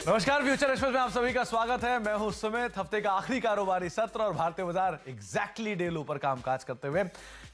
नमस्कार, future express में आप सभी का स्वागत है। मैं हूं सुमित। हफ्ते का आखिरी कारोबारी सत्र और भारतीय बाजार एग्जैक्टली डे लो पर कामकाज करते हुए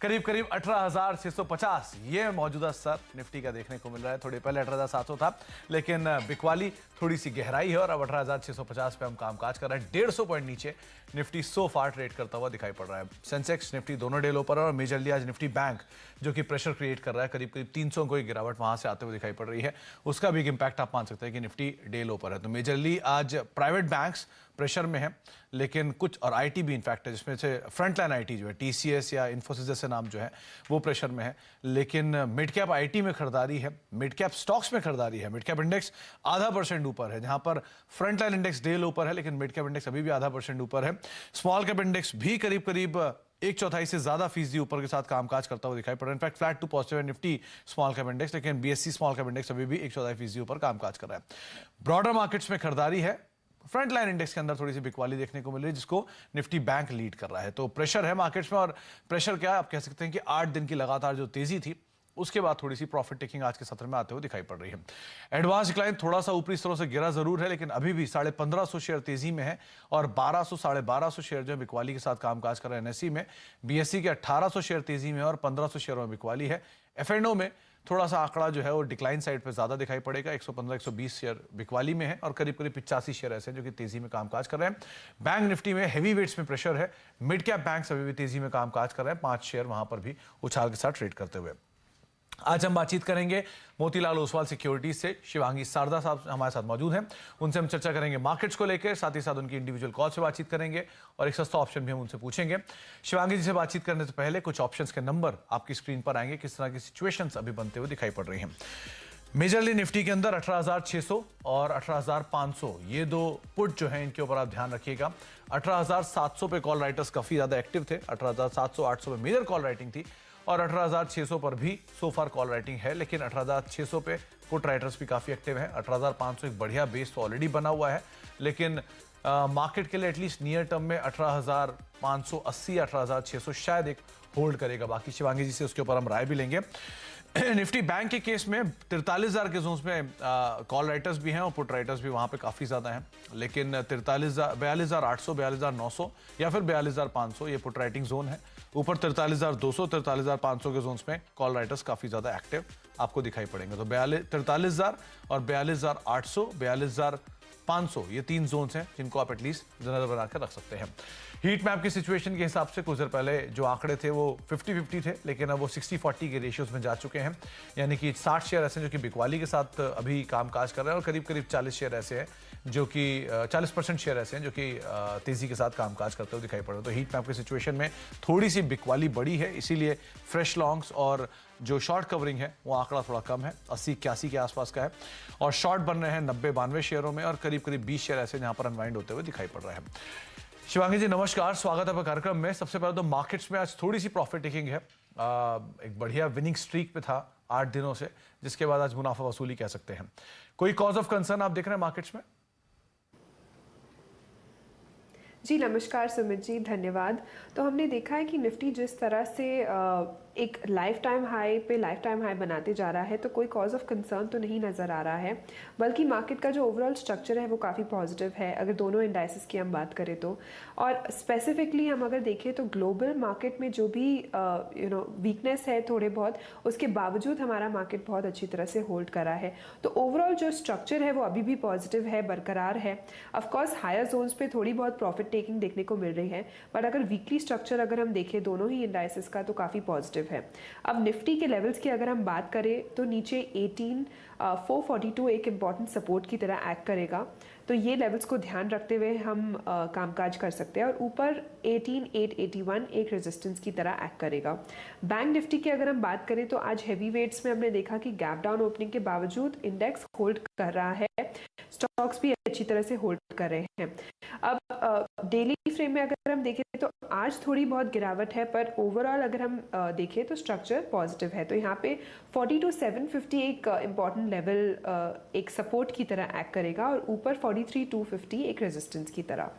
करीब 18,650 ये मौजूदा स्तर निफ्टी का देखने को मिल रहा है। थोड़ी पहले 18,700 था, लेकिन बिकवाली थोड़ी सी गहराई है और अब 18,650 पे हम कामकाज कर रहे हैं। 150 पॉइंट नीचे निफ्टी सो फार ट्रेड करता हुआ दिखाई पड़ रहा है। सेंसेक्स निफ्टी दोनों डे लो पर है और मेजरली आज निफ्टी बैंक जो कि प्रेशर क्रिएट कर रहा है, करीब 300 को गिरावट वहां से आते हुए दिखाई पड़ रही है। उसका भी एक इंपैक्ट आप मान सकते हैं कि निफ्टी डे लो पर है। तो मेजरली आज प्राइवेट बैंक्स प्रेशर में है, लेकिन कुछ और आईटी भी इनफैक्ट है, जिसमें से फ्रंटलाइन आईटी जो है टीसीएस या इन्फोसिस जैसे नाम जो है वो प्रेशर में है। लेकिन मिड कैप आईटी में खरीदारी है, मिड कैप स्टॉक्स में खरीदारी है। मिड कैप इंडेक्स 0.5% ऊपर है, जहां पर फ्रंटलाइन इंडेक्स डे लो पर है, लेकिन मिड कैप इंडेक्स अभी भी 0.5% ऊपर है। स्मॉल कैप इंडेक्स भी करीब 1/4 से ज्यादा फीसदी ऊपर के साथ कामकाज करता हुआ दिखाई पड़ रहा है। इनफैक्ट फ्लैट टू पॉजिटिव है निफ्टी स्मॉल कैप इंडेक्स, लेकिन बीएससी स्मॉल कैप इंडेक्स अभी भी 1/4 ऊपर कामकाज कर रहा है। ब्रॉडर मार्केट्स में खरीदारी है। फ्रंट लाइन इंडेक्स के अंदर थोड़ी सी बिकवाली देखने को मिल रही है, जिसको निफ्टी बैंक लीड कर रहा है। तो प्रेशर है मार्केट्स में, और प्रेशर क्या है, आप कह सकते हैं कि 8 दिन की लगातार जो तेजी थी उसके बाद थोड़ी सी प्रॉफिट टेकिंग आज के सत्र में आते हुए दिखाई पड़ रही है। एडवांस डिक्लाइन थोड़ा सा ऊपरी स्तरों से गिरा जरूर है, लेकिन अभी भी 1550 शेयर तेजी में है और 1200-1250 शेयर जो है बिकवाली के साथ कामकाज कर रहे हैं। एनएसई में बीएससी के 1800 शेयर तेजी में और 1500 शेयरों में बिकवाली है। एफएनओ में थोड़ा सा आंकड़ा जो है वो डिक्लाइन साइड पे ज्यादा दिखाई पड़ेगा। 115-120 शेयर बिकवाली में है और करीब 85 शेयर ऐसे हैं जो कि तेजी में कामकाज कर रहे हैं। बैंक निफ्टी में हैवी वेट्स में प्रेशर है। मिड कैप बैंक अभी भी तेजी में कामकाज कर रहे हैं, 5 शेयर वहां पर भी उछाल के साथ ट्रेड करते हुए। आज हम बातचीत करेंगे मोतीलाल ओसवाल सिक्योरिटीज से। शिवांगी शारदा साहब हमारे साथ मौजूद हैं, उनसे हम चर्चा करेंगे मार्केट्स को लेकर, साथ ही साथ उनकी इंडिविजुअल कॉल से बातचीत करेंगे और एक सस्ता ऑप्शन भी हम उनसे पूछेंगे। शिवांगी जी से बातचीत करने से पहले कुछ ऑप्शंस के नंबर आपकी स्क्रीन पर आएंगे, किस तरह की सिचुएशंस अभी बनते हुए दिखाई पड़ रही हैं। मेजरली निफ्टी के अंदर 18,600 और 18,500 ये दो पुट जो है इनके ऊपर आप ध्यान रखिएगा। 18,700 पे कॉल राइटर्स काफी ज्यादा एक्टिव थे, 18,700-800 पे मेजर कॉल राइटिंग थी और 18,600 पर भी सो फार कॉल राइटिंग है, लेकिन 18,600 पे पुट राइटर्स भी काफी एक्टिव हैं। 18,500 एक बढ़िया बेस तो ऑलरेडी बना हुआ है, लेकिन मार्केट के लिए एटलीस्ट नियर टर्म में 18,580 या 18,600 शायद एक होल्ड करेगा। बाकी शिवांगी जी से उसके ऊपर हम राय भी लेंगे। निफ्टी बैंक के केस में 43,000 के जोन्स में कॉल राइटर्स भी हैं और पुट राइटर्स भी वहां पे काफी ज्यादा हैं, लेकिन 42,800, 42,900 या फिर 42,500 ये पुट राइटिंग जोन है। ऊपर 43,200, 43,500 के जोन्स में कॉल राइटर्स काफी ज्यादा एक्टिव आपको दिखाई पड़ेंगे। तो 43,000 और 42,800, 42,500 ये 3 जोन्स हैं जिनको आप एटलीस्ट नजर बनाकर रख सकते हैं। हीट मैप की सिचुएशन के हिसाब से कुछ देर पहले जो आंकड़े थे वो 50-50 थे, लेकिन अब वो 60-40 के रेशियोज में जा चुके हैं, यानी कि 60 शेयर ऐसे हैं जो कि बिकवाली के साथ अभी कामकाज कर रहे हैं और करीब 40 शेयर ऐसे हैं जो कि 40% शेयर ऐसे हैं जो कि तेजी के साथ कामकाज करते हुए दिखाई पड़ रहे हैं। तो हीट मैप की सिचुएशन में थोड़ी सी बिकवाली बड़ी है, इसीलिए फ्रेश लॉन्ग्स और जो शॉर्ट कवरिंग है वो आंकड़ा थोड़ा कम है, 80-81 के आसपास का है, और शॉर्ट बन रहे हैं 90-92 शेयरों में और करीब 20 शेयर ऐसे जहां पर अनवाइंड होते हुए दिखाई पड़ रहा है। शिवांगी जी नमस्कार, स्वागत है आपका कार्यक्रम में। सबसे पहले तो मार्केट्स में आज थोड़ी सी प्रॉफिट टेकिंग है। एक बढ़िया विनिंग स्ट्रीक पे था 8 दिनों से, जिसके बाद आज मुनाफा वसूली कह सकते हैं। कोई कॉज ऑफ कंसर्न आप देख रहे हैं मार्केट्स में? जी नमस्कार सुमित जी, धन्यवाद। तो हमने देखा है कि निफ्टी जिस तरह से एक लाइफ टाइम हाई पे लाइफ टाइम हाई बनाते जा रहा है, तो कोई कॉज ऑफ कंसर्न तो नहीं नज़र आ रहा है, बल्कि मार्केट का जो ओवरऑल स्ट्रक्चर है वो काफ़ी पॉजिटिव है अगर दोनों इंडाइसेस की हम बात करें तो। और स्पेसिफिकली हम अगर देखें तो ग्लोबल मार्केट में जो भी वीकनेस है थोड़े बहुत, उसके बावजूद हमारा मार्केट बहुत अच्छी तरह से होल्ड करा है। तो ओवरऑल जो स्ट्रक्चर है वो अभी भी पॉजिटिव है, बरकरार है। ऑफकोर्स हायर जोन्स पे थोड़ी बहुत प्रॉफिट टेकिंग देखने को मिल रही है, बट अगर वीकली स्ट्रक्चर अगर हम देखें दोनों ही इंडाइसेस का तो काफ़ी पॉजिटिव है। अब निफ्टी के लेवल्स की अगर हम बात करें तो नीचे 18,442 एक इम्पॉर्टेंट सपोर्ट की तरह एक्ट करेगा, तो ये लेवल्स को ध्यान रखते हुए हम कामकाज कर सकते हैं। और ऊपर 18,881 एक रेजिस्टेंस की तरह एक्ट करेगा। बैंक निफ्टी की अगर हम बात करें तो आज हैवी वेट्स में हमने देखा कि गैप डाउन ओपनिंग के बावजूद इंडेक्स होल्ड कर रहा है, स्टॉक्स भी अच्छी तरह से होल्ड कर रहे हैं। अब डेली फ्रेम में अगर हम देखें तो आज थोड़ी बहुत गिरावट है, पर ओवरऑल अगर हम देखें तो स्ट्रक्चर पॉजिटिव है। तो यहाँ पे 42,750 एक इम्पॉर्टेंट लेवल एक सपोर्ट की तरह एक्ट करेगा और ऊपर 43,250 एक रेजिस्टेंस की तरह।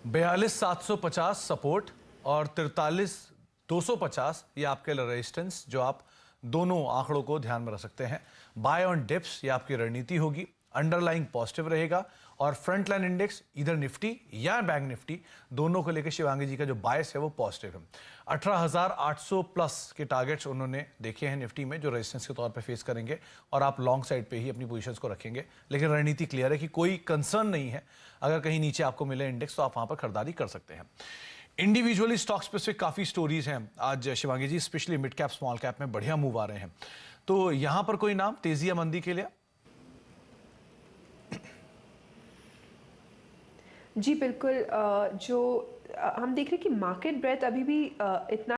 42,750 सपोर्ट और 43,250 ये आपके रेजिस्टेंस, जो आप दोनों आंकड़ों को ध्यान में रख सकते हैं। बाय ऑन डिप्स ये आपकी रणनीति होगी। अंडरलाइंग पॉजिटिव रहेगा और फ्रंट लाइन इंडेक्स इधर निफ्टी या बैंक निफ्टी दोनों को लेकर शिवांगी जी का जो बायस है वो पॉजिटिव है। 18,800 प्लस के टारगेट्स उन्होंने देखे हैं निफ्टी में जो रेजिस्टेंस के तौर पे फेस करेंगे और आप लॉन्ग साइड पे ही अपनी पोजीशंस को रखेंगे। लेकिन रणनीति क्लियर है कि कोई कंसर्न नहीं है, अगर कहीं नीचे आपको मिले इंडेक्स तो आप वहां पर खरीदारी कर सकते हैं। इंडिविजुअली स्टॉक स्पेसिफिक काफ़ी स्टोरीज हैं आज Shivangi ji, specially mid cap small cap में बढ़िया मूव आ रहे हैं, तो यहां पर कोई नाम तेजी या मंदी के लिए? जी बिल्कुल, जो हम देख रहे हैं कि मार्केट ब्रेथ अभी भी इतना